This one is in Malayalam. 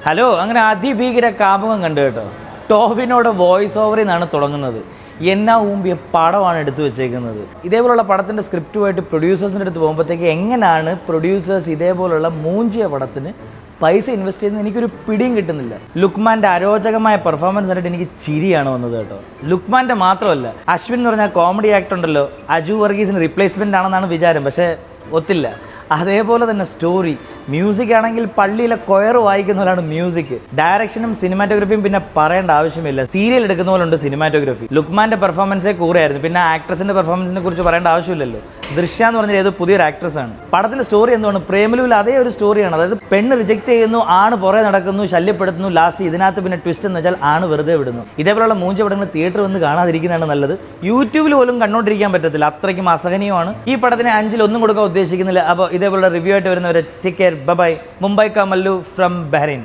ഹലോ, അങ്ങനെ അതിഭീകര കാമുകം കണ്ടു കേട്ടോ. ടോവിനോടെ വോയിസ് ഓവറിൽ നിന്നാണ് തുടങ്ങുന്നത്. എന്നാ ഊമ്പിയ പടമാണ് എടുത്തു വെച്ചേക്കുന്നത്. ഇതേപോലുള്ള പടത്തിൻ്റെ സ്ക്രിപ്റ്റുമായിട്ട് പ്രൊഡ്യൂസേഴ്സിൻ്റെ അടുത്ത് പോകുമ്പോഴത്തേക്ക് എങ്ങനെയാണ് പ്രൊഡ്യൂസേഴ്സ് ഇതേപോലുള്ള മൂഞ്ചിയ പടത്തിന് പൈസ ഇൻവെസ്റ്റ് ചെയ്യുന്നത് എനിക്കൊരു പിടിയും കിട്ടുന്നില്ല. ലുക്മാൻ്റെ അരോചകമായ പെർഫോമൻസ് കണ്ടിട്ട് എനിക്ക് ചിരിയാണ് വന്നത് കേട്ടോ. ലുക്മാൻ്റെ മാത്രമല്ല, അശ്വിൻ എന്ന് പറഞ്ഞാൽ കോമഡി ആക്ടർ ഉണ്ടല്ലോ, അജു വർഗീസിന് റീപ്ലേസ്മെൻ്റ് ആണെന്നാണ് വിചാരം. പക്ഷേ ഒത്തില്ല. അതേപോലെ തന്നെ സ്റ്റോറി, മ്യൂസിക് ആണെങ്കിൽ പള്ളിയിലെ കൊയർ വായിക്കുന്ന പോലെയാണ് മ്യൂസിക്. ഡയറക്ഷനും സിനിമാറ്റോഗ്രഫിയും പിന്നെ പറയേണ്ട ആവശ്യമില്ല. സീരിയൽ എടുക്കുന്ന പോലെ ഉണ്ട് സിനിമാറ്റോഗ്രഫി. ലുക്മാൻ്റെ പെർഫോമൻസേ കൂടെയായിരുന്നു. പിന്നെ ആക്ട്രസിൻ്റെ പെർഫോമൻസിനെ കുറിച്ച് പറയേണ്ട ആവശ്യമില്ലല്ലോ. ദൃശ്യ എന്ന് പറഞ്ഞാൽ ഏതോ പുതിയൊരു ആക്ട്രസ് ആണ്. പടത്തിൻ്റെ സ്റ്റോറി എന്താണ്? പ്രേമലുവിൽ അതേ ഒരു സ്റ്റോറിയാണ്. അതായത് പെണ്ണ് റിജക്ട് ചെയ്യുന്നു, ആണ് പുറകെ നടക്കുന്നു, ശല്യപ്പെടുത്തുന്നു, ലാസ്റ്റ് ഇതിനകത്ത് പിന്നെ ട്വിസ്റ്റ് എന്ന് വെച്ചാൽ ആണ് വെറുതെ വിടുന്നു. ഇതേപോലുള്ള മൂഞ്ച പടങ്ങൾ തിയേറ്റർ വന്ന് കാണാതിരിക്കുന്നതാണ് നല്ലത്. യൂട്യൂബിൽ പോലും കണ്ടോണ്ടിരിക്കാൻ പറ്റത്തില്ല, അത്രയ്ക്കും അസഹനീയമാണ്. ഈ പടത്തിന് 5-ൽ 1 കൊടുക്കാൻ ഉദ്ദേശിക്കുന്നില്ല. അപ്പോൾ ഇതേപോലുള്ള റിവ്യൂ ആയിട്ട് വരുന്നവരെ take care, bye bye. Mumbai കാ മല്ലു ഫ്രം ബഹ്റൈൻ.